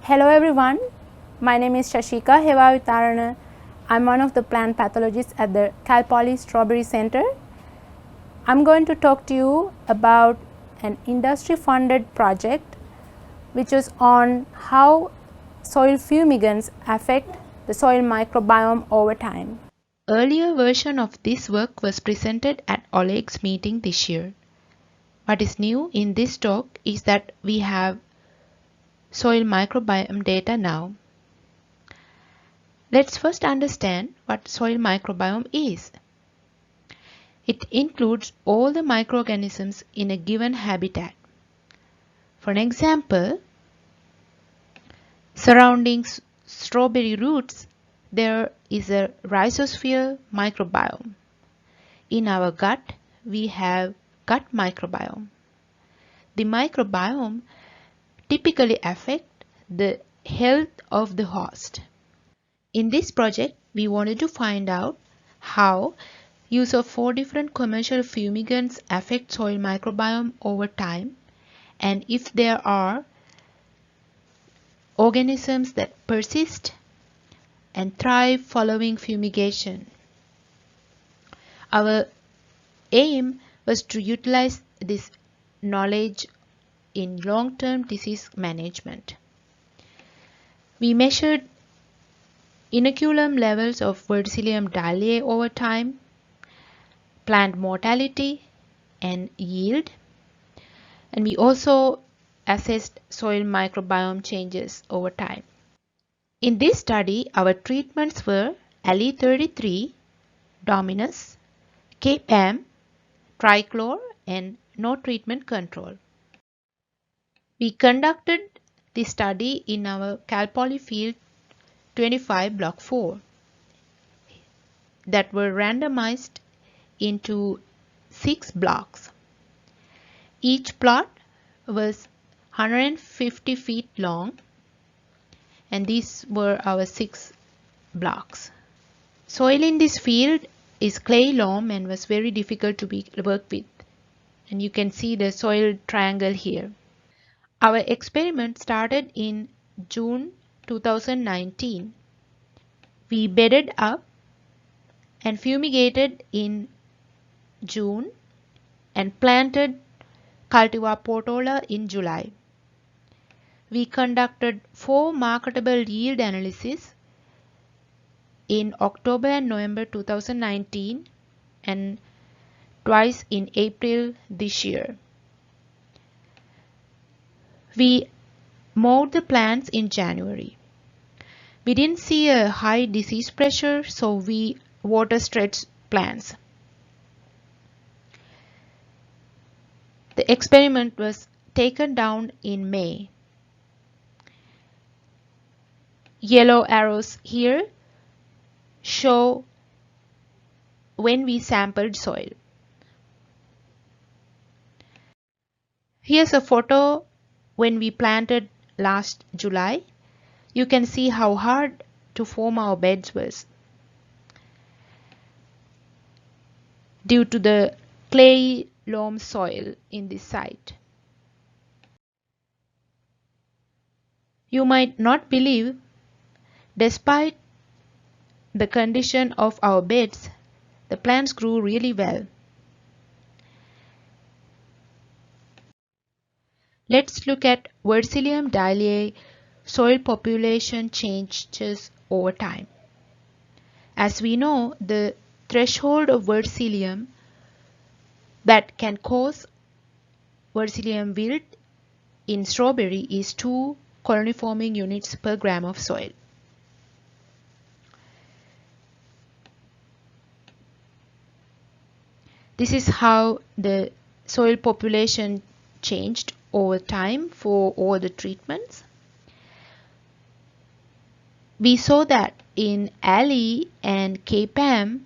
Hello everyone, my name is Shashika Hevavitarana. I'm one of the plant pathologists at the Cal Poly Strawberry Center. I'm going to talk to you about an industry funded project which is on how soil fumigants affect the soil microbiome over time. Earlier version of this work was presented at Oleg's meeting this year. What is new in this talk is that we have soil microbiome data now. Let's first understand what soil microbiome is. It includes all the microorganisms in a given habitat. For an example, surrounding strawberry roots, there is a rhizosphere microbiome. In our gut, we have gut microbiome. The microbiome typically affect the health of the host. In this project, we wanted to find out how use of 4 different commercial fumigants affect soil microbiome over time, and if there are organisms that persist and thrive following fumigation. Our aim was to utilize this knowledge in long-term disease management. We measured inoculum levels of Verticillium dahliae over time, plant mortality and yield, and we also assessed soil microbiome changes over time. In this study, our treatments were Ali-33, Dominus, K-PAM, Trichlor, and no treatment control. We conducted the study in our Cal Poly field 25 block 4 that were randomized into 6 blocks. Each plot was 150 feet long, and these were our 6 blocks. Soil in this field is clay loam and was very difficult to work with, and you can see the soil triangle here. Our experiment started in June 2019. We bedded up and fumigated in June and planted cultivar Portola in July. We conducted 4 marketable yield analyses in October and November 2019 and twice in April this year. We mowed the plants in January. We didn't see a high disease pressure, so we water stretched plants. The experiment was taken down in May. Yellow arrows here show when we sampled soil. Here's a photo when we planted last July. You can see how hard to form our beds was due to the clay loam soil in this site. You might not believe, despite the condition of our beds, the plants grew really well. Let's look at Verticillium dahliae soil population changes over time. As we know, the threshold of Verticillium that can cause Verticillium wilt in strawberry is 2 colony forming units per gram of soil. This is how the soil population changed over time for all the treatments. We saw that in Ali and K-PAM,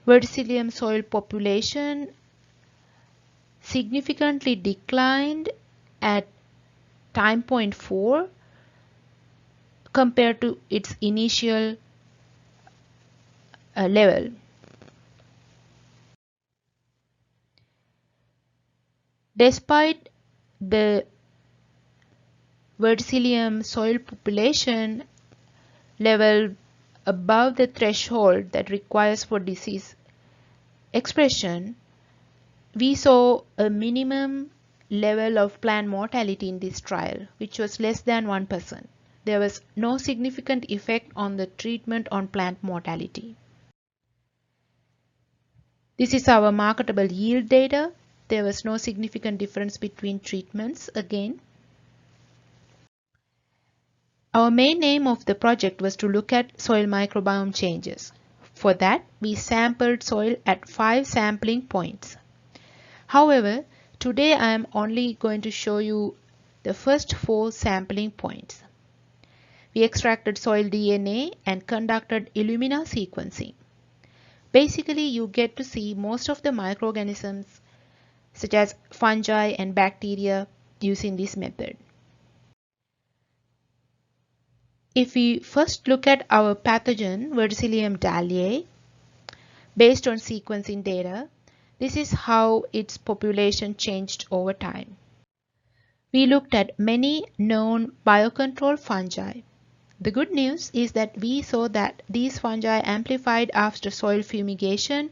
Verticillium soil population significantly declined at time point 4 compared to its initial level. Despite the Verticillium soil population level above the threshold that requires for disease expression, we saw a minimum level of plant mortality in this trial, which was less than 1%. There was no significant effect on the treatment on plant mortality. This is our marketable yield data. There was no significant difference between treatments again. Our main aim of the project was to look at soil microbiome changes. For that, we sampled soil at 5 sampling points. However, today I am only going to show you the first 4 sampling points. We extracted soil DNA and conducted Illumina sequencing. Basically, you get to see most of the microorganisms such as fungi and bacteria using this method. If we first look at our pathogen, Verticillium dahliae, based on sequencing data, this is how its population changed over time. We looked at many known biocontrol fungi. The good news is that we saw that these fungi amplified after soil fumigation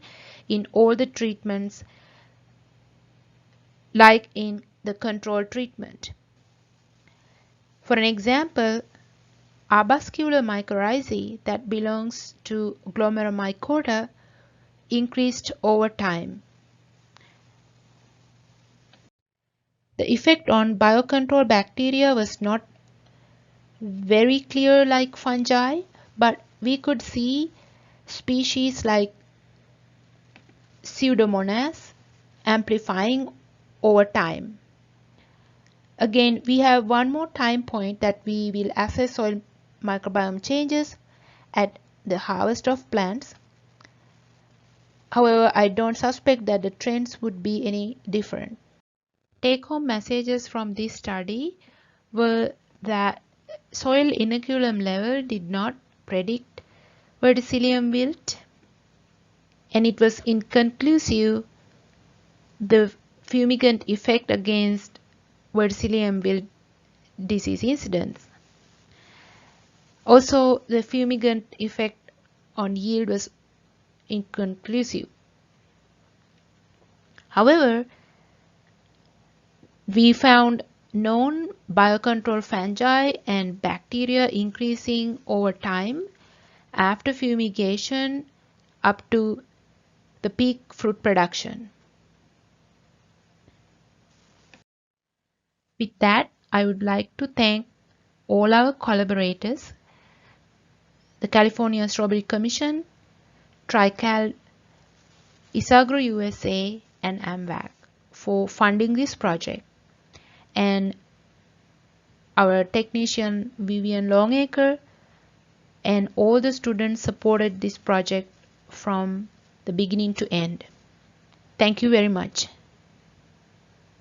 in all the treatments, like in the control treatment. For an example, arbuscular mycorrhizae that belongs to Glomeromycota increased over time. The effect on biocontrol bacteria was not very clear like fungi, but we could see species like Pseudomonas amplifying over time. Again, we have one more time point that we will assess soil microbiome changes at the harvest of plants. However, I don't suspect that the trends would be any different. Take-home messages from this study were that soil inoculum level did not predict verticillium wilt, and it was inconclusive the fumigant effect against verticillium wilt disease incidence. Also, the fumigant effect on yield was inconclusive. However, we found known biocontrol fungi and bacteria increasing over time after fumigation up to the peak fruit production. With that, I would like to thank all our collaborators, the California Strawberry Commission, TriCal, Isagro USA, and AMVAC for funding this project, and our technician Vivian Longacre, and all the students supported this project from the beginning to end. Thank you very much.